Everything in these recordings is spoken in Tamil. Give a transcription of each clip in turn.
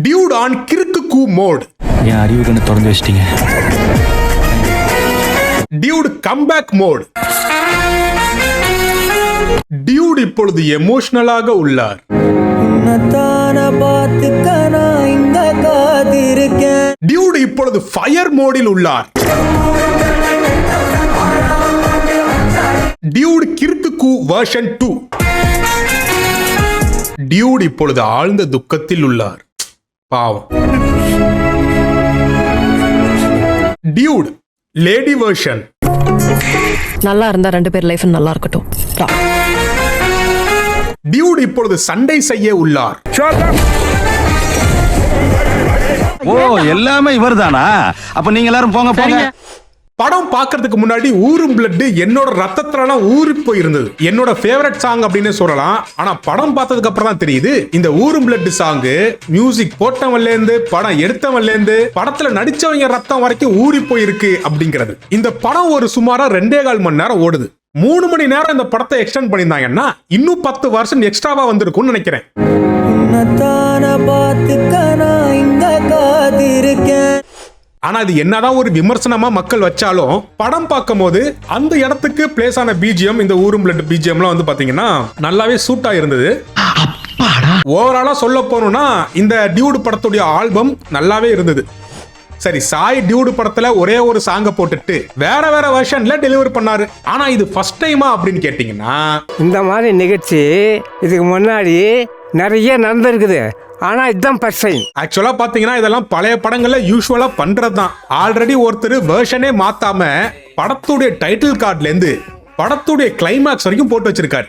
டியூட் ஆன் கிறுக்கு கூ மோட். என் அறிவுரை திறந்து வச்சிட்டீங்க. Dude comeback mode. டியூட் இப்பொழுது எமோஷனலாக உள்ளார். டியூட் இப்பொழுது ஃபயர் மோடில் உள்ளார். டியூட் கிறுக்கு கூ வெர்ஷன் 2. டியூட் இப்பொழுது ஆழ்ந்த துக்கத்தில் உள்ளார். பாவம். Dude lady version. நல்லா இருந்தா 2 பேர் லைஃப் நல்லா இருக்கட்டும். டியூட் இப்பொழுது சண்டை செய்ய உள்ளார். ஓ, எல்லாமே இவர்தானா? அப்ப நீங்க எல்லாரும் போங்க போங்க. படம் பார்க்கிறதுக்கு முன்னாடி ஊரும் பிளட் என்னோட ரத்தத்துலலாம் ஊறி போயிருந்தது. என்னோட ஃபேவரட் சாங் அப்படின்னு சொல்லலாம். ஆனா படம் பார்த்ததுக்கு அப்புறம் தான் தெரியுது இந்த ஊரும் பிளட் சாங் மியூசிக் போட்டவன்ல இருந்து படம் எடுத்தவன்ல இருந்து படத்துல நடிச்சவங்க ரத்தம் வரைக்கும் ஊறி போயிருக்கு அப்படிங்கிறது. இந்த படம் ஒரு சுமாரா 2.25 மணி நேரம் ஓடுது. 3 மணி நேரம் இந்த படத்தை எக்ஸ்டெண்ட் பண்ணியிருந்தாங்கன்னா இன்னும் 10 வருஷம் எக்ஸ்ட்ராவா வந்திருக்கும்னு நினைக்கிறேன். ஆனா இது என்னதான் ஒரு விமர்சனமா மக்கள் வச்சாலும் படம் பார்க்கும் போது அந்த இடத்துக்கு பிளேஸ் ஆன பிஜிஎம், இந்த ஊரும் பிளட் பிஜிஎம்லாம் வந்து பாத்தீங்கன்னா நல்லாவே சூட்டா இருந்தது. ஓவராலா சொல்ல போனோம்னா இந்த டியூட் படத்துடைய ஆல்பம் நல்லாவே இருந்தது. சரி, சாய் டியூட் படத்துல ஒரே ஒரு சாங்க போட்டுட்டு வேற வேற வெர்ஷன்ல டெலிவரி பண்ணாரு. ஆனா இது ஃபர்ஸ்ட் டைமா அப்படின்னு கேட்டீங்கன்னா இந்த மாதிரி நிகழ்ச்சி இதுக்கு முன்னாடி நிறைய நடந்திருக்குது. ஆனா இதுதான் ஃபர்ஸ்ட் டைம். ஆக்சுவலா பாத்தீங்கன்னா இதெல்லாம் பழைய படங்கள்ல யூசுவலா பண்றதுதான். ஆல்ரெடி ஒருத்தர் வெர்ஷனே மாத்தாம படத்துடைய டைட்டில் கார்டுல இருந்து படத்துடைய கிளைமாக்ஸ் வரைக்கும் போட்டு வச்சிருக்காரு.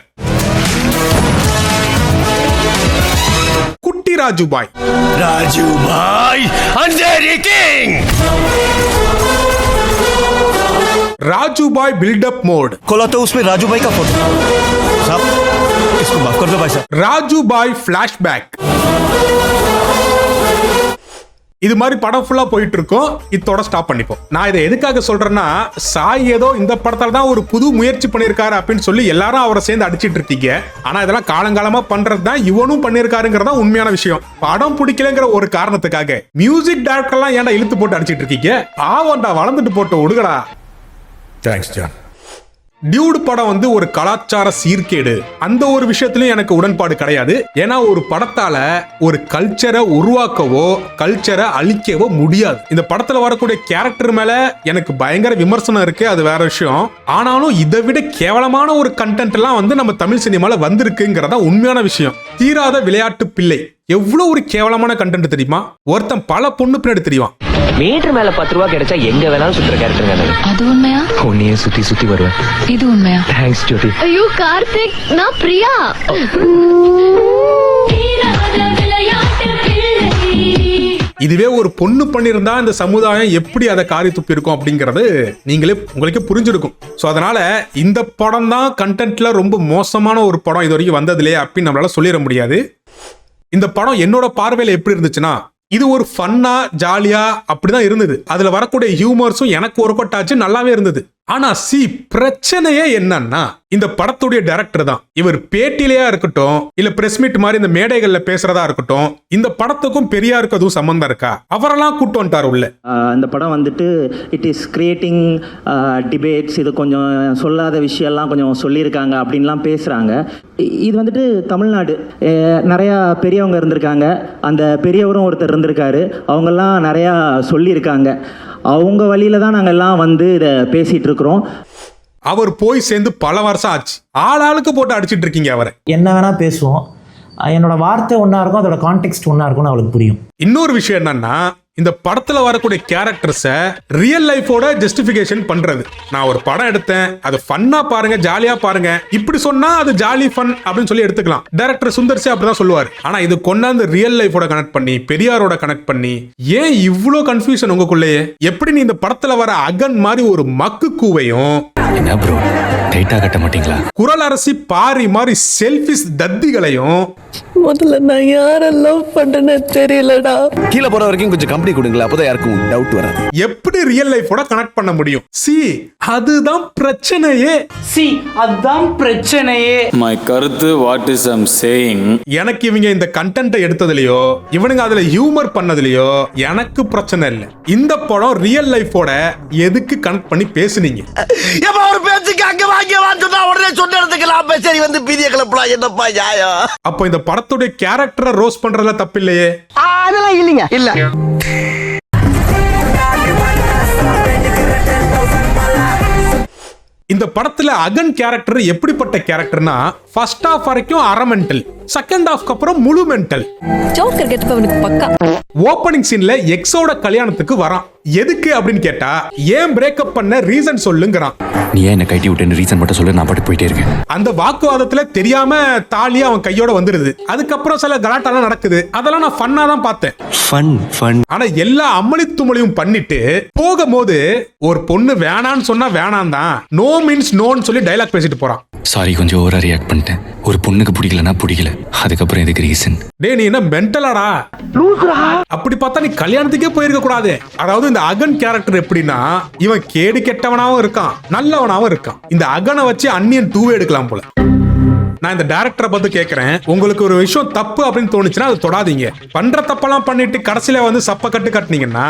குட்டி ராஜுபாய். ராஜுபாய் அந்தரி கிங். Rajubhai buildup mode. खोला तो उसमें राजूभाई का फोटो. साहब इसको माफ कर दो भाई साहब. राजूभाई फ्लैशबैक. இது மாதிரி படம் ஃபுல்லா போயிட்டு இருக்கும். இதோட ஸ்டாப் பண்ணிப்போம். நான் இதை எதுக்காக சொல்றேன்னா, சாய் ஏதோ இந்த படத்துல தான் ஒரு புது முயற்சி பண்ணிருக்காரு அப்படின்னு சொல்லி எல்லாரும் அவரை சேர்ந்து அடிச்சிட்டு இருக்கீங்க. ஆனா இதெல்லாம் காலங்காலமா பண்றது தான் இவனும் பண்ணிருக்காருங்கிறதா உண்மையான விஷயம். படம் பிடிக்கலங்கிற ஒரு காரணத்துக்காக மியூசிக் டைரக்டர் எல்லாம் ஏன்டா இழுத்து போட்டு அடிச்சிட்டு இருக்கீங்க? பாவம்டா, வளர்ந்துட்டு போட்டு விடுங்கடா. Thanks John. டியூட் படம் வந்து ஒரு கலாச்சார சீர்கேடு. அந்த ஒரு விஷயத்திலும் எனக்கு உடன்பாடு கிடையாது. ஏன்னா ஒரு படத்தால ஒரு கல்ச்சரை உருவாக்கவோ கல்ச்சரை அழிக்கவோ முடியாது. இந்த படத்துல வரக்கூடிய கேரக்டர் மேல எனக்கு பயங்கர விமர்சனம் இருக்கு, அது வேற விஷயம். ஆனாலும் இதை விட கேவலமான ஒரு கண்டென்ட் எல்லாம் வந்து நம்ம தமிழ் சினிமால வந்திருக்குங்கிறதா உண்மையான விஷயம். தீராத விளையாட்டு பிள்ளை எவ்வளவு ஒரு கேவலமான கண்டென்ட் தெரியுமா? ஒருத்தன் பல பொண்ணு பின்னாடி தெரியும். மீட்டர் மேல 10 ரூபா கிடைச்சா எங்க வேணாலும் சுத்துற கேரக்டர். அது உண்மையா? உன்னையே சுத்தி சுத்தி வருவேன். இது உண்மையா? தேங்க்ஸ் ஜோதி. ஐயோ கார்த்திக், நான் பிரியா. இதுவே ஒரு பொண்ணு பண்ணிருந்தா இந்த சமுதாயம் எப்படி அதை காரி துப்பி இருக்கும் அப்படிங்கறது உங்களுக்கே புரிஞ்சிருக்கும். சோ அதனால இந்த படம் தான் கண்டென்ட்ல ரொம்ப மோசமான ஒரு படம் இது வரைக்கும் வந்ததுலே அப்படின்னு நம்மளால சொல்லிட முடியாது. இந்த படம் என்னோட பார்வையில எப்படி இருந்துச்சுன்னா, இது ஒரு ஃபன்னா ஜாலியா அப்படிதான் இருந்தது. அதுல வரக்கூடிய ஹியூமர்ஸும் எனக்கு ஒர்க் அவுட் ஆச்சு, நல்லாவே இருந்தது. ஆனா பிரச்சனையே என்னன்னா, இந்த படத்துடைய டைரக்டர் தான். இவர் பேட்டிலையா இருக்கட்டும், இல்ல பிரஸ் மீட் மாதிரி இந்த மேடைகள்ல பேசுறதா இருக்கட்டும், இந்த படத்துக்கும் பெரியாருக்கு அதுவும் சம்பந்தம் இருக்கா? அவரெல்லாம் கூட்டு வந்துட்டார் உள்ள. இந்த படம் வந்துட்டு இட் இஸ் கிரியேட்டிங் டிபேட்ஸ். இது கொஞ்சம் சொல்லாத விஷயம்லாம் கொஞ்சம் சொல்லியிருக்காங்க அப்படின்லாம் பேசுகிறாங்க. இது வந்துட்டு தமிழ்நாடு, நிறையா பெரியவங்க இருந்திருக்காங்க. அந்த பெரியவரும் ஒருத்தர் இருந்திருக்காரு. அவங்கெல்லாம் நிறையா சொல்லியிருக்காங்க. அவங்க வழியில தான் நாங்கள் எல்லாம் வந்து இதை பேசிட்டு இருக்கிறோம். அவர் போய் சேர்ந்து பல வருஷம் ஆச்சு. ஆளாளுக்கு போட்டு அடிச்சிட்டு இருக்கீங்க அவரை. என்ன வேணா பேசுவோம், என்னோட வார்த்தை ஒன்னா இருக்கும், அதோட கான்டெக்ஸ்ட் ஒன்னா இருக்கும்னு அவளுக்கு புரியும். இன்னொரு விஷயம் என்னன்னா, இந்த படத்துல வரக்கூடிய கேரக்டர்ஸை ரியல் லைஃபோட ஜஸ்டிபிகேஷன் பண்றது. நான் ஒரு படம் எடுத்தேன், அது ஃபன்னா பாருங்க, ஜாலியா பாருங்க, இப்படி சொன்னா அது ஜாலி ஃபன் அப்படின்னு சொல்லி எடுத்துக்கலாம். டைரக்டர் சுந்தர்சி அப்படிதான் சொல்லுவார். ஆனா இது கொண்டாந்து ரியல் லைஃபோட கனெக்ட் பண்ணி, பெரியாரோட கனெக்ட் பண்ணி, ஏன் இவ்வளோ கன்ஃபியூஷன் உங்களுக்குள்ளேயே? எப்படி நீ இந்த படத்துல வர அகன் மாதிரி ஒரு மக்கு கூவையும் என்ன ப்ரோ டைட்டா கட்ட மாட்டீங்களா? குரல் அரசி பாரி மாதிரி செல்ஃபிஸ் தத்திகளையும் முதல்ல நான் யார லவ் பண்றேன்னு தெரியலடா. கீழே போற வரைக்கும் கொஞ்சம் கம்பெனி கொடுங்களா, அப்பதான் யாருக்கும் டவுட் வராது. எப்படி ரியல் லைஃபோட கனெக்ட் பண்ண முடியும்? அதுதான் பிரச்சனையே. அதுதான் பிரச்சனையே. மை கருத்து வாட் இஸ் ஐம் சேயிங். எனக்கு இவங்க இந்த கண்டென்ட்டை எடுத்ததுலயோ இவனுங்க அதுல ஹியூமர் பண்ணதுலயோ எனக்கு பிரச்சனை இல்லை. இந்த படம் ரியல் லைஃபோட எதுக்கு கனெக்ட் பண்ணி பேசுனீங்க? ஒரு பேச்சுக்கு அங்க வாங்கி வாங்கினா உடனே சொன்னதுக்கு சரி வந்து பீதிய கிளப்பலாம், என்னப்பா நியாயம்? அப்போ இந்த படத்துடைய கேரக்டரை ரோஸ் பண்றதுல தப்பு இல்லையே? அதெல்லாம் இல்லைங்க. இல்ல இந்த படத்துல அகன் கேரக்டர் எப்படிப்பட்ட கேரக்டர்னா ஃபர்ஸ்ட் ஹாஃப் வரைக்கும் அரை மென்டல், செகண்ட் ஹாஃப்க்கு அப்புறம் முழு மென்டல். ஜோக்கர் கெட்டப் அவனுக்கு பக்கா. ஓபனிங் சீன்ல எக்ஸோட கல்யாணத்துக்கு வரான். எதுக்கு அப்படின்னு கேட்டா ஏன் பிரேக்கப் பண்ண ரீசன் சொல்லுங்கறான். நீ ஏன் என்ன கைட்டி விட்டேன்னு ரீசன் மட்டும் சொல்லு, நான் பாட்டு போயிட்டே இருக்கேன். அந்த வாக்குவாதத்துல தெரியாம தாலி அவன் கையோட வந்துருது. அதுக்கப்புறம் சில கலாட்டாலாம் நடக்குது. அதெல்லாம் நான் ஃபன்னா தான் பார்த்தேன். ஃபன். ஆனா எல்லா அம்மளித்துமளையும் பண்ணிட்டு போகும்போது ஒரு பொண்ணு வேணான்னு சொன்னா வேணாம் தான், நோ மீன்ஸ் நோன்னு சொல்லி டைலாக் பேசிட்டு போறான். சாரி, கொஞ்சம் ஓவரா ரியாக்ட் பண்ணிட்டேன். ஒரு பொண்ணுக்கு பிடிக்கலன்னா பிடிக்கல, அதுக்கப்புறம் எதுக்கு ரீசன்? டே நீ என்ன மென்டலாடா? அப்படி பார்த்தா நீ கல்யாணத்துக்கே போயிருக்க கூடாது. அதாவது இந்த அகன் கேரக்டர் எப்படின்னா இவன் கேடு கெட்டவனாவும் இருக்கான், நல்லவனாவும் இருக்கான். இந்த அகனை வச்சு அன்னியன் 2 எடுக்கலாம் போல. நான் இந்த டைரக்டரை பார்த்து கேட்கிறேன், உங்களுக்கு ஒரு விஷயம் தப்பு அப்படின்னு தோணுச்சுன்னா அதை தொடாதீங்க. பண்ற தப்பெல்லாம் பண்ணிட்டு கடைசியில வந்து சப்ப கட்டுனீங்கன்னா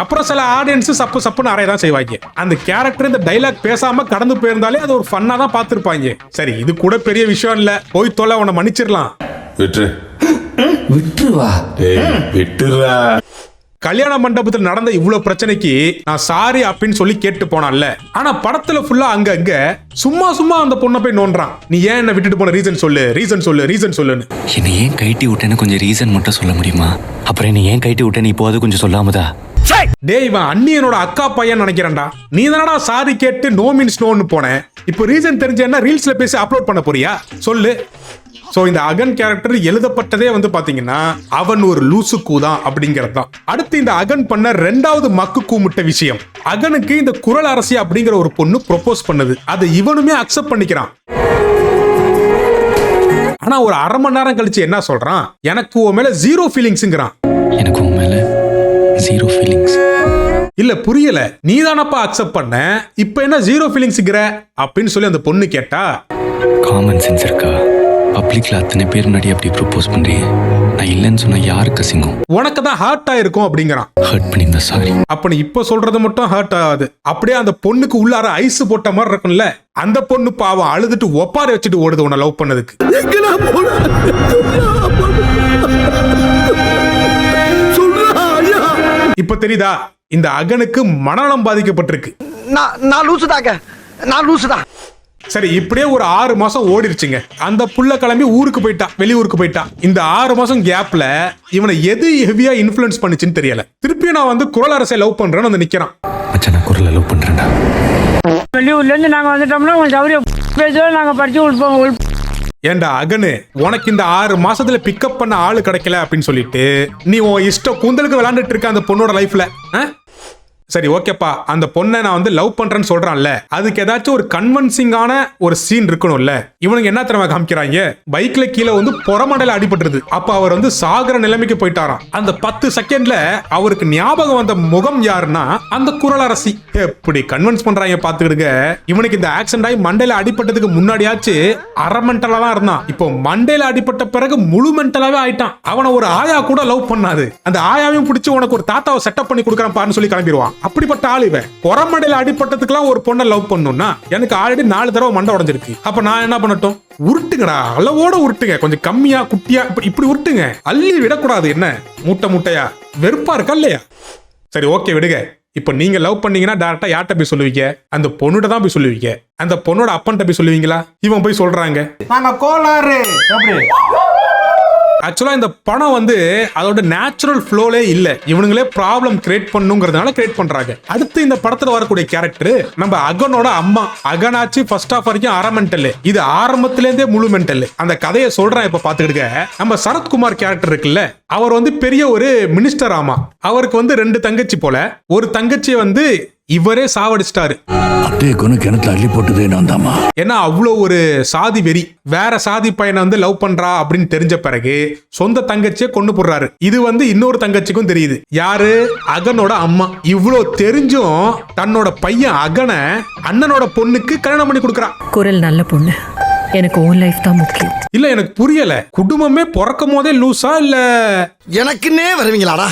அப்புறம் சில ஆடியன்ஸ் சப்புன்னு அறைய தான் செய்வாங்க. அந்த கேரக்டர் இந்த டைலாக் பேசாம கடந்து போயிருந்தாலே அது ஒரு ஃபன்னா தான் பார்த்திருப்பாங்க. சரி, இது கூட பெரிய விஷயம் இல்ல, போய் தொலை, உன்னை மன்னிச்சிடலாம். விட்டுருவா. கல்யாண மண்டபத்தில் நடந்த இவ்வளவு பிரச்சனைக்கு நான் சாரி அப்படின்னு சொல்லி கேட்டு போனான்ல. ஆனா படத்துல ஃபுல்லா அங்க சும்மா அந்த பொண்ணை போய் நோன்றான். நீ ஏன் என்ன விட்டுட்டு போன, ரீசன் சொல்லுன்னு. என்னை ஏன் கைட்டி விட்டேன்னு கொஞ்சம் ரீசன் மட்டும் சொல்ல முடியுமா? அப்புறம் நீ ஏன் கைட்டி விட்டேன்னு இப்போ அது கொஞ்சம் சொல்லாமதா? டே இவன் அண்ணியனோட அக்கா பையன் நினைக்கிறேன்டா. நீ தானடா சாரி கேட்டு நோ மீன்ஸ் நோன்னு போனேன். இப்போ ரீசன் தெரிஞ்ச என்ன ரீல்ஸ்ல பேசி அப்லோட் பண்ண போறியா சொல்லு. சோ இந்த அகன் கேரக்டர் எழுதப்பட்டதே வந்து பாத்தீங்கன்னா அவன் ஒரு லூசு கூதான் அப்படிங்கிறது தான். அடுத்து இந்த அகன் பண்ண 2வது மக்கு கூமுட்ட விஷயம், அகனுக்கு இந்த குரல் அரசி அப்படிங்கிற ஒரு பொண்ணு ப்ரொபோஸ் பண்ணுது. அதை இவனுமே அக்செப்ட் பண்ணிக்கிறான். ஆனா ஒரு அரை மணி நேரம் கழிச்சு என்ன சொல்றான், எனக்கு உன் மேல 0 ஃபீலிங்ஸ்ங்கறான். எனக்கு உன் மேல 0 ஃபீலிங்ஸ் இல்ல, புரியல. நீ தானப்பா அக்செப்ட் பண்ண, இப்ப என்ன 0 ஃபீலிங்ஸ்ங்கற அப்படின்னு சொல்லி அந்த பொண்ணு கேட்டா, காமன் சென்ஸ் இருக்கா? பப்ளிக்ல அத்தனை பேர் முன்னாடி அப்படி ப்ரொபோஸ் பண்றீங்க, நான் இல்லைன்னு சொன்னா யாருக்கு அசிங்கம்? உனக்கு தான் ஹர்ட் ஆயிருக்கும் அப்படிங்கிறான். ஹர்ட் பண்ணியிருந்தா சாரி. அப்ப நீ இப்ப சொல்றது மட்டும் ஹர்ட் ஆகாது, அப்படியே அந்த பொண்ணுக்கு உள்ளார ஐஸ் போட்ட மாதிரி இருக்கும்ல. அந்த பொண்ணு பாவம் அழுதுட்டு ஒப்பாரி வச்சுட்டு ஓடுது உன்னை லவ் பண்ணதுக்கு. இப்ப தெரியுதா இந்த அகனுக்கு மனநலம் பாதிக்கப்பட்டிருக்கு. நான் லூசுதான். சரி, இப்படியே ஒரு 6 மாசம் ஓடிருச்சுங்க. அந்த புள்ள கிளம்பி ஊருக்கு போயிட்டான், வெளியூருக்கு போயிட்டான். இந்த 6 மாசம் கேப்ல இவனை எது ஹெவியா இன்ஃப்ளூயன்ஸ் பண்ணுச்சுன்னு தெரியல. திருப்பி நான் வந்து குரல் அரசை லவ் பண்றேன்னு வந்து நிக்கிறான். மச்சான், நான் குரலை லவ் பண்றேன்டா. வெளியூர்ல இருந்து நாங்க வந்துட்டோம்னா உங்க சௌரியம் பேசுவோம், நாங்க படிச்சு கொடுப்போம். ஏண்டா அகனு, உனக்கு இந்த 6 மாசத்துல பிக்கப் பண்ண ஆளு கிடைக்கல அப்படின்னு சொல்லிட்டு நீ உன் இஷ்ட கூந்தலுக்கு விளையாண்டுட்டு இருக்க அந்த பொண்ணோட லைஃப்ல. சரி ஓகேப்பா, அந்த பொண்ணை நான் வந்து லவ் பண்றேன்னு சொல்றான்ல, அதுக்கு ஏதாச்சும் ஒரு கன்வென்சிங்கான ஒரு சீன் இருக்கணும்ல. இவனுக்கு என்ன திறமை காமிக்கிறாங்க, பைக்ல கீழே வந்து புறமண்டையில அடிபட்டுருது. அப்ப அவர் வந்து சாகர நிலைமைக்கு போயிட்டாராம். அந்த 10 செகண்ட்ல அவருக்கு ஞாபகம் வந்த முகம் யாருன்னா அந்த குரல் அரசி. எப்படி கன்வென்ஸ் பண்றாங்க பாத்துக்கிடுங்க. இவனுக்கு இந்த ஆக்சிடென்ட் ஆகி மண்டையில அடிபட்டதுக்கு முன்னாடியாச்சு அரை மென்டலா தான் இருந்தான். இப்போ மண்டையில அடிபட்ட பிறகு முழு மென்டலாவே ஆயிட்டான். அவனை ஒரு ஆயா கூட லவ் பண்ணாது. அந்த ஆயாவையும் பிடிச்சி உனக்கு ஒரு தாத்தாவை செட்டப் பண்ணி கொடுக்கறான் பாருன்னு சொல்லி கிளம்பிடுவான். அப்படிப்பட்ட ஆள் இவன். புறமண்டையில அடிப்பட்டதுக்கெல்லாம் ஒரு பொண்ணை லவ் பண்ணணும்னா எனக்கு ஆல்ரெடி 4 தடவை மண்டை உடைஞ்சிருக்கு. அப்ப நான் என்ன பண்ணட்டும்? உருட்டுங்கடா, அளவோட உருட்டுங்க, கொஞ்சம் கம்மியா குட்டியா இப்படி உருட்டுங்க, அள்ளி விடக்கூடாது. என்ன மூட்டையா வெறுப்பா இருக்கா இல்லையா? சரி ஓகே விடுங்க. இப்ப நீங்க லவ் பண்ணீங்கன்னா டைரக்டா யார்கிட்ட போய் சொல்லுவீங்க? அந்த பொண்ணுகிட்ட தான் போய் சொல்லுவீங்க. அந்த பொண்ணோட அப்பன்ட்ட போய் சொல்லுவீங்களா? இவன் போய் சொல்றாங்க நாங்க கோளாறு. ஆக்சுவலா இந்த படம் வந்து அதோட நேச்சுரல் ஃப்ளோலே இல்ல, இவனுங்களே ப்ராப்ளம் கிரியேட் பண்ணுங்கிறதுனால கிரியேட் பண்றாங்க. அடுத்து இந்த படத்துல வரக்கூடிய கேரக்டர் நம்ம அகனோட அம்மா. அகனாச்சு ஃபர்ஸ்ட் ஹாஃப் வரைக்கும் அரை மென்டல், இது ஆரம்பத்துல இருந்தே முழு மென்டல். அந்த கதையை சொல்றேன் இப்ப பாத்துக்கிடுங்க. நம்ம சரத்குமார் கேரக்டர் இருக்குல்ல, அவர் வந்து பெரிய ஒரு மினிஸ்டர். ஆமா, அவருக்கு வந்து 2 தங்கச்சி போல. ஒரு தங்கச்சி வந்து இவரே சாவடிச்சிட்டாரு. அப்படியே கொண்டு கிணத்துல அள்ளி போட்டதே நான் தாமா. ஏன்னா அவ்வளோ ஒரு சாதி வெறி. வேற சாதி பையனை வந்து லவ் பண்றா அப்படின்னு தெரிஞ்ச பிறகு சொந்த தங்கச்சியை கொண்டு போடுறாரு. இது வந்து இன்னொரு தங்கச்சிக்கும் தெரியுது. யாரு? அகனோட அம்மா. இவ்வளோ தெரிஞ்சும் தன்னோட பையன் அகனை அண்ணனோட பொண்ணுக்கு கல்யாணம் பண்ணி கொடுக்குறா. குரல் நல்ல பொண்ணு, எனக்கு ஓன் லைஃப் தான் முக்கியம். இல்ல எனக்கு புரியல, குடும்பமே பிறக்கும் போதே லூசா இல்ல எனக்குன்னே வருவீங்களாடா?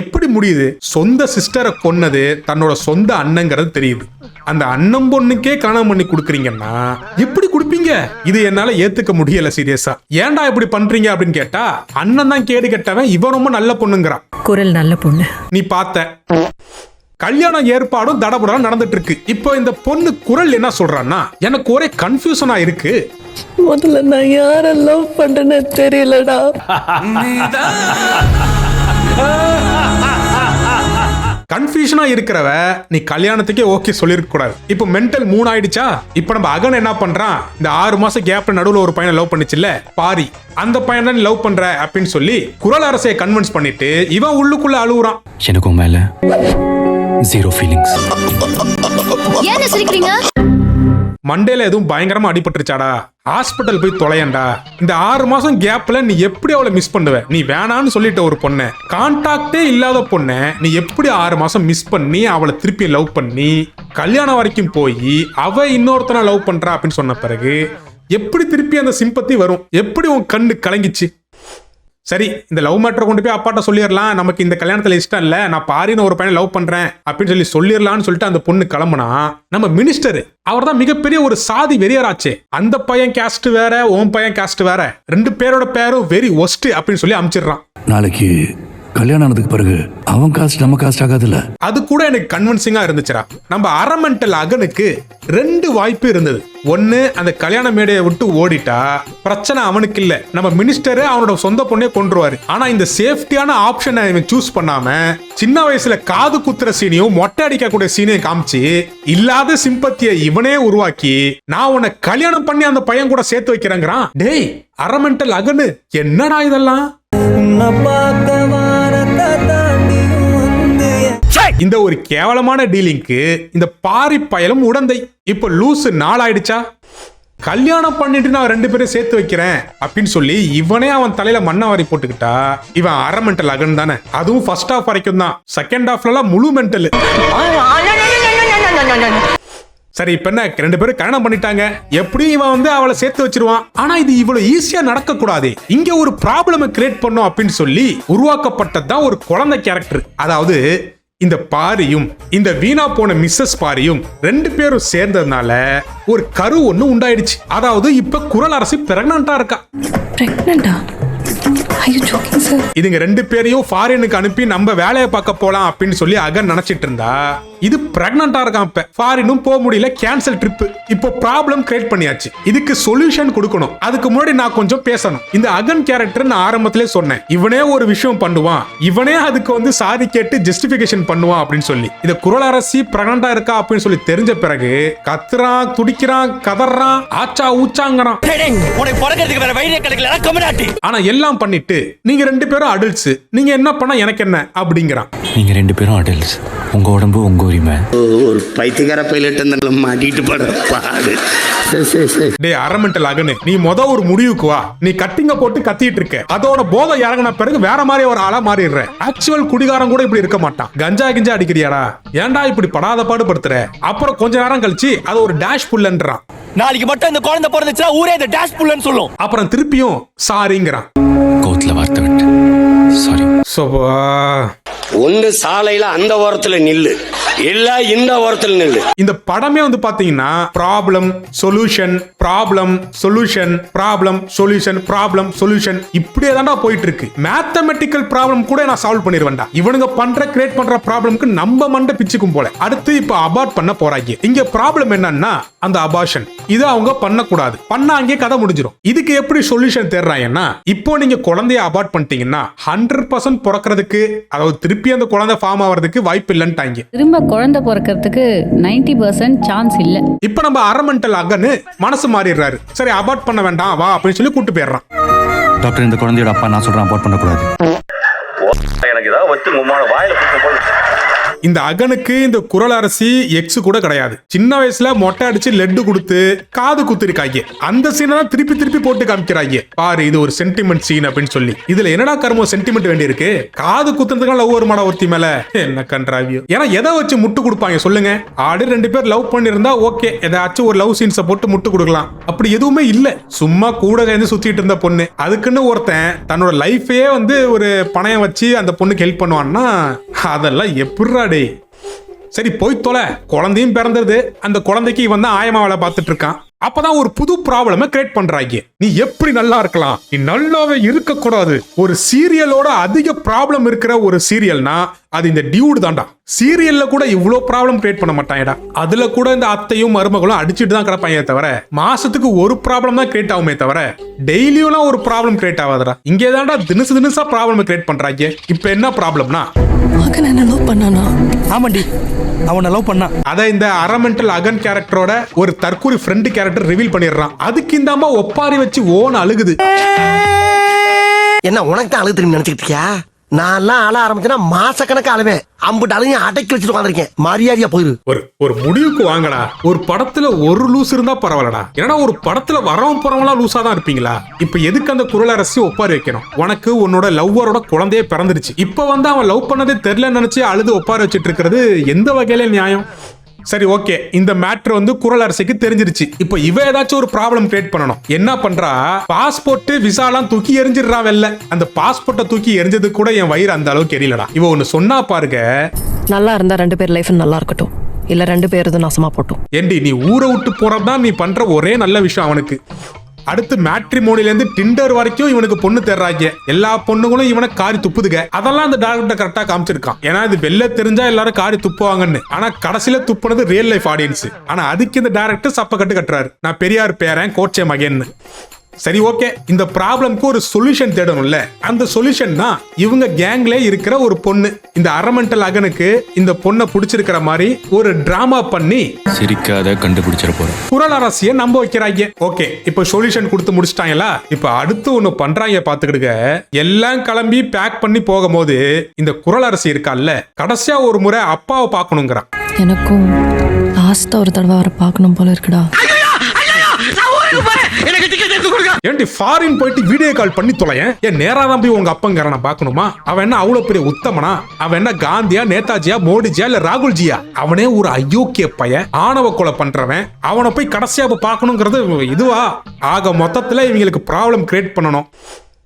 எப்படி முடியுது? சொந்த சிஸ்டரை கொன்னது தன்னோட சொந்த அண்ணங்கிறது தெரியுது. அந்த அண்ணன் பொண்ணுக்கே கல்யாணம் பண்ணி கொடுக்குறீங்கன்னா எப்படி கொடுப்பீங்க? இது என்னால ஏத்துக்க முடியல சீரியஸா. ஏன்டா இப்படி பண்றீங்க அப்படின்னு கேட்டா அண்ணன் தான் கேடு கெட்டவன், இவன் ரொம்ப நல்ல பொண்ணுங்கிறான். குரல் நல்ல பொண்ணு. நீ பார்த்த கல்யாண ஏற்பாடும் தடபுடலாம் நடந்துட்டு இருக்கு. இப்போ இந்த பொண்ணு குரல் என்ன சொல்றான்னா, எனக்கு ஒரே கன்ஃபியூஷனா இருக்கு. முதல்ல நான் யார லவ் பண்றேன்னு தெரியலடா. கன்ஃபியூஷனா இருக்கிறவ நீ கல்யாணத்துக்கே ஓகே சொல்லிருக்க கூடாது. இப்போ மென்டல் 3 ஆயிடுச்சா? இப்போ நம்ம அகன் என்ன பண்றான், இந்த 6 மாசம் கேப்ல நடுவுல ஒரு பையனை லவ் பண்ணிச்சுல்ல பாரி, அந்த பையனை நீ லவ் பண்ற அப்படின்னு சொல்லி குரல் அரசையை கன்வின்ஸ் பண்ணிட்டு இவன் உள்ளுக்குள்ள அழுகுறான். எனக்கும் மேல ஜீரோ ஃபீலிங்ஸ். ஏன் சிரிக்கிறீங்க? மண்டேல எதுவும் பயங்கரமா அடிபட்டுருச்சாடா? ஹாஸ்பிட்டல் போய் தொலையண்டா. இந்த 6 மாசம் கேப்ல நீ எப்படி அவளை மிஸ் பண்ணுவ? நீ வேணான்னு சொல்லிட்ட ஒரு பொண்ணை, கான்டாக்டே இல்லாத பொண்ணை நீ எப்படி 6 மாசம் மிஸ் பண்ணி அவளை திருப்பி லவ் பண்ணி கல்யாணம் வரைக்கும் போய் அவ இன்னொருத்தனை லவ் பண்றா அப்படின்னு சொன்ன பிறகு எப்படி திருப்பி அந்த சிம்பத்தி வரும்? எப்படி உன் கண்ணு கலங்கிச்சு? சரி, இந்த லவ் மேட்டரை கொண்டு போய் அப்பாட்ட சொல்லிடலாம், நமக்கு இந்த கல்யாணத்துல இஷ்டம் இல்ல, நான் பாரின்னு ஒரு பையனை லவ் பண்றேன் அப்படின்னு சொல்லிடலாம்னு சொல்லிட்டு அந்த பொண்ணு கிளம்புனா, நம்ம மினிஸ்டர் அவர் தான் மிகப்பெரிய ஒரு சாதி வெறியராச்சே. அந்த பையன் கேஸ்ட் வேற, உன் பையன் கேஸ்ட் வேற, 2 பேரோட பேரும் வெரி ஒஸ்ட் அப்படின்னு சொல்லி அனுப்பிச்சிடுறான். நாளைக்கு கல்யாணம் ஆனதுக்கு பிறகு அவன் காஸ்ட் நம்ம காஸ்ட் ஆகாதுல்ல. அது கூட எனக்கு கன்வின்சிங்கா இருந்துச்சுடா. நம்ம அரமெண்டல் அகனுக்கு 2 வாய்ப்பு இருந்தது. ஒன்னு, அந்த கல்யாண மேடையை விட்டு ஓடிட்டா பிரச்சனை அவனுக்கு இல்ல, நம்ம மினிஸ்டர் அவனோட சொந்த பொண்ணே கொண்டுருவாரு. ஆனா இந்த சேஃப்டியான ஆப்ஷனை இவன் சூஸ் பண்ணாம சின்ன வயசுல காது குத்துற சீனையும் மொட்டை அடிக்கக்கூடிய சீனையும் காமிச்சு இல்லாத சிம்பத்தியை இவனே உருவாக்கி நான் உன்னை கல்யாணம் பண்ணி அந்த பையன் கூட சேர்த்து வைக்கிறேங்கிறான். டேய் அரமெண்டல் அகனு, என்னடா இதெல்லாம்? இந்த ஒரு கேவலமான டீலிங்க்கு இந்த பாரி பயலும் உடந்தை. இப்ப லூசு 4 ஆயிடுச்சா? கல்யாணம் பண்ணிட்டு நான் 2 பேரும் சேர்த்து வைக்கிறேன் அப்படின்னு சொல்லி இவனே அவன் தலையில மண்ணை வாரி போட்டுக்கிட்டா இவன் அரை மென்டல் அகன் தானே. அதுவும் ஃபர்ஸ்ட் ஹாஃப் வரைக்கும் தான், செகண்ட் ஹாஃப்ல முழு மென்டல். சரி, இப்ப என்ன, 2 பேரும் கல்யாணம் பண்ணிட்டாங்க, எப்படியும் இவன் வந்து அவளை சேர்த்து வச்சிருவான். ஆனா இது இவ்வளவு ஈஸியா நடக்க கூடாது, இங்க ஒரு ப்ராப்ளம் கிரியேட் பண்ணும் அப்படின்னு சொல்லி உருவாக்கப்பட்டதுதான் ஒரு குழந்தை கேரக்டர். அதாவது இந்த பாரியும் இந்த வீணா போன மிஸ்ஸஸ் பாரியும் 2 பேரும் சேர்ந்ததுனால ஒரு கரு ஒண்ணு உண்டாயிடுச்சு. அதாவது இப்ப குரல் அரசி பிரெக்னண்டா இருக்கா. இதுங்க 2 பேரையும் ஃபாரினுக்கு அனுப்பி நம்ம வேலையை பார்க்க போலாம் அப்படின்னு சொல்லி அகன் நினைச்சிட்டு இருந்தா இது பிரெக்னண்டா இருக்கான். இப்ப ஃபாரினும் போக முடியல, கேன்சல் ட்ரிப். இப்போ ப்ராப்ளம் கிரியேட் பண்ணியாச்சு, இதுக்கு சொல்யூஷன் கொடுக்கணும். அதுக்கு முன்னாடி நான் கொஞ்சம் பேசணும். இந்த அகன் கேரக்டர் நான் ஆரம்பத்திலே சொன்னேன், இவனே ஒரு விஷயம் பண்ணுவான், இவனே அதுக்கு வந்து சாரி கேட்டு ஜஸ்டிபிகேஷன் பண்ணுவான் அப்படின்னு சொல்லி. இந்த குரல் அரசி பிரெக்னண்டா இருக்கா அப்படின்னு சொல்லி தெரிஞ்ச பிறகு கத்துறான், துடிக்கிறான், கதறான், ஆச்சா ஊச்சாங்கிறான். ஆனா எல்லாம் பண்ணிட்டு நீங்க 2 பேரும் அடல்ட்ஸ், நீங்க என்ன பண்ணா எனக்கு என்ன அப்படிங்கிறான். நீங்க 2 பேரும் அடல்ட்ஸ், உங்க உடம்பு உங்க உரிமை. ஒரு பைத்தியக்கார பைலட் மாட்டிட்டு பாடு. டேய் அரமெண்டல் அகனு, நீ ஒரு முடிவுக்கு வா. நீ கட்டிங்க போட்டு கத்திட்டு இருக்க, அதோட போதை இறங்கின பிறகு வேற மாதிரி ஒரு ஆளா மாறிடுற. ஆக்சுவல் குடிகாரம் கூட இப்படி இருக்க மாட்டான். கஞ்சா கிஞ்சா அடிக்கிறியாடா? ஏன்டா இப்படி படாத பாடு படுத்துற? அப்புறம் கொஞ்ச நேரம் கழிச்சு அது ஒரு டேஷ் புல்லன்றான். நாளைக்கு மட்டும் இந்த குழந்தை பிறந்துச்சா ஊரே இந்த டேஷ் புல்லன்னு சொல்லும். அப்புறம் திருப்பியும் சாரிங்கிறான். கோத்துல வார்த்தை விட்டு சாரி. ஒன்னு சாலையில அந்த ஓரத்துல நில்லு, இல்ல இந்த ஓரத்துல நில்லு. இந்த படமே வந்து பாத்தீங்கன்னா problem solution, problem solution, problem solution, problem solution, இப்படியே தான்டா போயிட்டு இருக்கு. மேத்தமெட்டிக்கல் ப்ராப்ளம் கூட நான் சால்வ் பண்ணிடுவேன்டா. இவனுங்க கிரியேட் பண்ற ப்ராப்ளம்க்கு நம்ம மண்டை பிச்சுக்கும் போல. அடுத்து இப்ப அபார்ட் பண்ண போறாங்க. இங்க ப்ராப்ளம் என்னன்னா அந்த அபார்ஷன், இது அவங்க பண்ணக்கூடாது, பண்ணா அங்கே கதை முடிஞ்சிடும். இதுக்கு எப்படி சொல்யூஷன் தேடுறாங்கன்னா, இப்போ நீங்க குழந்தைய அபார்ட் பண்ணிட்டீங்கன்னா 100% பிறக்கிறதுக்கு, அதாவது திருப்பி அந்த குழந்தை ஃபார்ம் ஆகிறதுக்கு வாய்ப்பு இல்லைன்ட்டாங்க. திரும்ப குழந்தை பிறக்கிறதுக்கு 90% சான்ஸ் இல்ல. இப்ப நம்ம அரமெண்டல் அகன்னு மனசு மாறிடுறாரு. சரி அபார்ட் பண்ண வேண்டாம் வா அப்படின்னு சொல்லி கூட்டு போயிடுறான். டாக்டர், இந்த குழந்தையோட அப்பா நான் சொல்றேன் அபார்ட் பண்ணக்கூடாது. எனக்கு ஏதாவது வச்சு வாயில இந்த அகனுக்கு இந்த குரல் அரசி எக்ஸ் கூட கிடையாது. சின்ன வயசுல மொட்டை அடிச்சு லெட்டு கொடுத்து காது குத்திருக்காங்க. அந்த சீனை திருப்பி திருப்பி போட்டு காமிக்கிறாங்க. பாரு இது ஒரு சென்டிமெண்ட் சீன் அப்படின்னு சொல்லி. இதுல என்னடா கர்மம் சென்டிமெண்ட் வேண்டி இருக்கு? காது குத்துறதுக்கான லவ் ஒரு மாட ஒருத்தி மேல என்ன கன்றாவியோ. ஏன்னா எதை வச்சு முட்டு கொடுப்பாங்க சொல்லுங்க? ஆடு 2 பேர் லவ் பண்ணிருந்தா ஓகே, ஏதாச்சும் ஒரு லவ் சீன்ஸை போட்டு முட்டு கொடுக்கலாம். அப்படி எதுவுமே இல்ல. சும்மா கூட சேர்ந்து சுத்திட்டு இருந்த பொண்ணு, அதுக்குன்னு ஒருத்தன் தன்னோட லைஃபே ஒரு பணையம் வச்சு அந்த பொண்ணுக்கு ஹெல்ப் பண்ணுவான்னா அதெல்லாம் எப்படிராடே? சரி போய் தொலை. குழந்தையும் பிறந்தது. அந்த குழந்தைக்கு இவன் தான் ஆயமா வேலை பார்த்துட்டு இருக்கான். அப்பதான் ஒரு புது ப்ராப்ளம கிரியேட் பண்றாங்க. நீ எப்படி நல்லா இருக்கலாம்? நீ நல்லாவே இருக்க கூடாது. ஒரு சீரியலோட அதிக ப்ராப்ளம் இருக்கிற ஒரு சீரியல்னா அது இந்த டியூட் தான்டா. சீரியல்ல கூட இவ்வளவு ப்ராப்ளம் கிரியேட் பண்ண மாட்டாங்கடா. அதுல கூட இந்த அத்தையும் மருமகளும் அடிச்சுட்டு தான் கிடப்பாங்க தவிர மாசத்துக்கு ஒரு ப்ராப்ளம் தான் கிரியேட் ஆகுமே தவிர டெய்லியும் ஒரு ப்ராப்ளம் கிரியேட் ஆகாதடா. இங்கே தான்டா தினசா ப்ராப்ளம் கிரியேட் பண்றாங்க. இப்ப என்ன ப்ராப்ளம்னா மகன் என்ன லவ் பண்ணானா? ஆமாண்டி, அவனை லவ் பண்ணா. அத இந்த அரமெண்டல் அகன் கேரக்டரோட ஒரு தற்கூரி ஃப்ரெண்ட் கேரக்டர் ரிவீல் பண்ணிடுறான். அதுக்கு இந்த அம்மா ஒப்பாரி வச்சு ஓன அழுகுது. என்ன உனக்கு தான் அழுகு தெரியும் நினைச்சுக்கிட்டியா? நான் எல்லாம் அழ ஆரம்பிச்சேன்னா மாசக்கணக்கு அழுவேன். அம்புட்டு அழுகையும் அடக்கி வச்சுட்டு உட்காந்துருக்கேன். மரியாதையா போயிரு. ஒரு முடிவுக்கு வாங்கடா. ஒரு படத்துல ஒரு லூஸ் இருந்தா பரவாயில்லடா. ஏன்னா ஒரு படத்துல வரவன் போறவங்களா லூசா தான் இருப்பீங்களா? இப்ப எதுக்கு அந்த குரல் அரசி ஒப்பாரி வைக்கணும்? உனக்கு உன்னோட லவ்வரோட குழந்தையே பிறந்துருச்சு. இப்ப அவன் லவ் பண்ணதே தெரியல நினைச்சு அழுது ஒப்பாரி வச்சிட்டு இருக்கிறது எந்த வகையில நியாயம்? சரி ஓகே, இந்த மேட்டர் குரல் அரசிக்கு தெரிஞ்சிருச்சு. இப்போ இவ ஏதாச்சும் ஒரு ப்ராப்ளம் கிரியேட் பண்ணணும். என்ன பண்றா? பாஸ்போர்ட் விசாலாம் தூக்கி எரிஞ்சிடுறா வெல்ல. அந்த பாஸ்போர்ட்டை தூக்கி எரிஞ்சது கூட என் வயிறு அந்த அளவுக்கு எரியலடா. இவ ஒன்னு சொன்னா பாருங்க, நல்லா இருந்தா 2 பேர் லைஃப் நல்லா இருக்கட்டும், இல்ல 2 பேர் நாசமா போட்டும். ஏண்டி நீ ஊரை விட்டு போறதுதான் நீ பண்ற ஒரே நல்ல விஷயம் அவனுக்கு. அடுத்து மேட்ரிமோனில இருந்து டிண்டர் வரைக்கும் இவனுக்கு பொண்ணு தேர்றாங்க. எல்லா பொண்ணுங்களும் இவனை காரி துப்புதுங்க. அதெல்லாம் அந்த டைரக்டர் கரெக்டா காமிச்சிருக்கான். ஏன்னா இது வெளில தெரிஞ்சா எல்லாரும் காரி துப்புவாங்கன்னு. ஆனா கடைசியில துப்புனது ரியல் லைஃப் ஆடியன்ஸ். ஆனா அதுக்கு இந்த டைரக்டர் சப்ப கட்டு கட்டுறாரு. நான் பெரியார் பேரன் கோட்சே மகன். சரி ஓகே, இந்த ப்ராப்ளம்க்கு ஒரு சொல்யூஷன் தேடணும்ல. அந்த சொல்யூஷன் தான் இவங்க கேங்ல இருக்கிற ஒரு பொண்ணு. இந்த அரமெண்டல் அகனுக்கு இந்த பொண்ணை பிடிச்சிருக்கிற மாதிரி ஒரு டிராமா பண்ணி சிரிக்காத கண்டுபிடிச்சிட போறோம். குரல் அரசியை நம்ப வைக்கிறாங்க. ஓகே, இப்ப சொல்யூஷன் கொடுத்து முடிச்சிட்டாங்களா? இப்ப அடுத்து ஒண்ணு பண்றாங்க பாத்துக்கிடுங்க. எல்லாம் கிளம்பி பேக் பண்ணி போகும்போது இந்த குரல் அரசி இருக்கால்ல, கடைசியா ஒரு முறை அப்பாவை பார்க்கணுங்கிறான். எனக்கும் லாஸ்டா ஒரு தடவை அவரை பார்க்கணும் போல இருக்குடா. ஏன்டி ஃபாரின் போயிட்டு வீடியோ கால் பண்ணி தொலையேன். ஏன் நேரா தான் போய் உங்க அப்பங்காரனை பார்க்கணுமா? அவன் என்ன அவ்வளவு பெரிய உத்தமனா? அவன் என்ன காந்தியா, நேதாஜியா, மோடிஜியா இல்ல ராகுல்ஜியா? அவனே ஒரு அயோக்கிய பையன், ஆணவ கொலை பண்றவன். அவனை போய் கடைசியா பார்க்கணுங்கிறது இதுவா? ஆக மொத்தத்துல இவங்களுக்கு ப்ராப்ளம் கிரியேட் பண்ணணும்.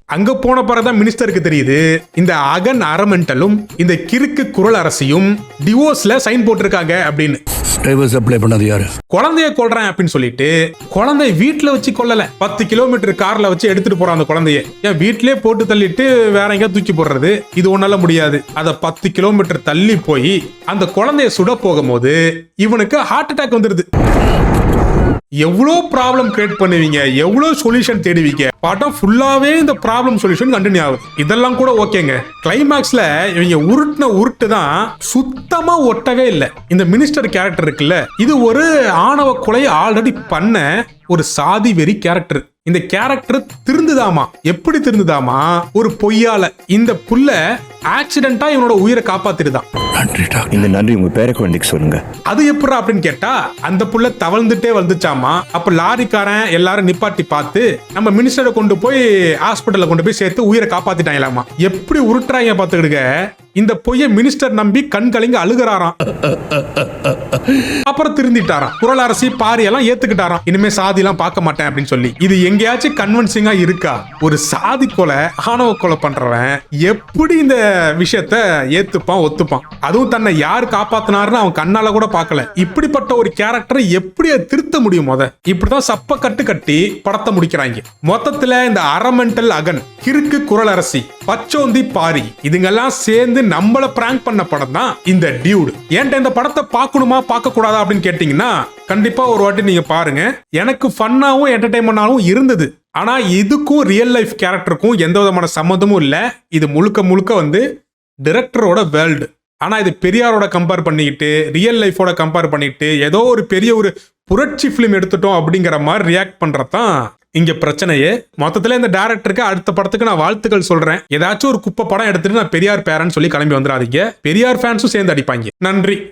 அங்க போன பிறகுதான் மினிஸ்டருக்கு தெரியுது இந்த அகன் அரமெண்டலும் இந்த கிறுக்கு குரல் அரசியும் டிவோர்ஸ்ல சைன் போட்டிருக்காங்க அப்படின்னு. டைவர்ஸ் அப்ளை பண்ணது யாரு? குழந்தைய கொல்றேன் அப்படின்னு சொல்லிட்டு குழந்தைய வீட்டுல வச்சு கொல்லல, 10 கிலோமீட்டர் கார்ல வச்சு எடுத்துட்டு போறான் அந்த குழந்தைய. ஏன் வீட்லயே போட்டு தள்ளிட்டு வேற எங்க தூக்கி போடுறது? இது ஒன்னால முடியாது. அத 10 கிலோமீட்டர் தள்ளி போய் அந்த குழந்தைய சுட போகும்போது இவனுக்கு ஹார்ட் அட்டாக் வந்துருது. எவ்வளோ ப்ராப்ளம் கிரியேட் பண்ணுவீங்க, எவ்வளோ சொல்யூஷன் தேடுவீங்க. படம் ஃபுல்லாவே இந்த ப்ராப்ளம் சொல்யூஷன் கண்டினியூ ஆகுது. இதெல்லாம் கூட ஓகேங்க. கிளைமேக்ஸ்ல இவங்க உருட்டு தான் சுத்தமா ஒட்டவே இல்லை. இந்த மினிஸ்டர் கேரக்டர் இருக்குல்ல, இது ஒரு ஆணவ கொலை ஆல்ரெடி பண்ண ஒரு சாதி வெறி கேரக்டர். இந்த கேரக்டர் திருந்துதாமா. எப்படி திருந்துதாமா? ஒரு பொய்யால. இந்த புள்ள ஆக்சிடென்ட்டா இவனோட உயிரை காப்பாத்திருதான். இந்த நன்றி உங்க பேர குழந்தைக்கு சொல்லுங்க. அது எப்படி அப்படின்னு கேட்டா, அந்த புள்ள தவழ்ந்துட்டே வந்துச்சாமா. அப்ப லாரிக்காரன் எல்லாரும் நிப்பாட்டி பார்த்து நம்ம மினிஸ்டரை கொண்டு போய் ஹாஸ்பிட்டல்ல கொண்டு போய் சேர்த்து உயிரை காப்பாத்திட்டாங்களாமா. எப்படி உருட்டுறாங்க பாத்துக்கிடுங்க. இந்த பொய்ய மினிஸ்டர் நம்பி கண் கலங்கி அழுகிறாராம். அப்புறம் திருந்திட்டாராம். குரல் அரசி பாரி எல்லாம் ஏத்துக்கிட்டாராம். இனிமே சாதி எல்லாம் பார்க்க மாட்டேன் அப்படின்னு சொல்லி. இது எங்கேயாச்சும் கன்வின்சிங்கா இருக்கா? ஒரு சாதி கொலை, ஆணவ கொலை பண்றவன் எப்படி இந்த விஷயத்த ஏத்துப்பான், ஒத்துப்பான்? அதுவும் தன்னை யார் காப்பாத்தினாருன்னு அவன் கண்ணால கூட பார்க்கல. இப்படிப்பட்ட ஒரு கேரக்டரை எப்படி திருத்த முடியும்? இப்படிதான் சப்ப கட்டு கட்டி படத்தை முடிக்கிறாங்க. மொத்தத்துல இந்த அரமெண்டல் அகன், கிறுக்கு குரல் அரசி, பச்சோந்தி பாரி, இதுங்கெல்லாம் சேர்ந்து நம்மள பிராங்க் பண்ண படம் தான் இந்த டியூட். ஏன்ட்ட இந்த படத்தை பார்க்கணுமா பார்க்க கூடாதா அப்படின்னு கேட்டீங்கன்னா கண்டிப்பா ஒரு வாட்டி நீங்க பாருங்க. எனக்கு ஃபன்னாவும் என்டர்டைன்மெண்டாவும் இருந்தது. ஆனா இதுக்கும் ரியல் லைஃப் கேரக்டருக்கும் எந்த விதமான சம்மந்தமும் இல்ல. இது முழுக்க முழுக்க டைரக்டரோட வேர்ல்டு. ஆனா இது பெரியாரோட கம்பேர் பண்ணிக்கிட்டு, ரியல் லைஃபோட கம்பேர் பண்ணிக்கிட்டு ஏதோ ஒரு பெரிய ஒரு புரட்சி பிலிம் எடுத்துட்டோம் அப்படிங்கிற மாதிரி ரியாக்ட் பண்றதான் இங்க பிரச்சனையே. மொத்தத்துல இந்த டைரக்டருக்கு அடுத்த படத்துக்கு நான் வாழ்த்துக்கள் சொல்றேன். ஏதாச்சும் ஒரு குப்பை படம் எடுத்துட்டு நான் பெரியார் பேரன்னு சொல்லி கிளம்பி வந்துடாதீங்க. பெரியார் ஃபேன்ஸும் சேர்ந்து அடிப்பாங்க. நன்றி.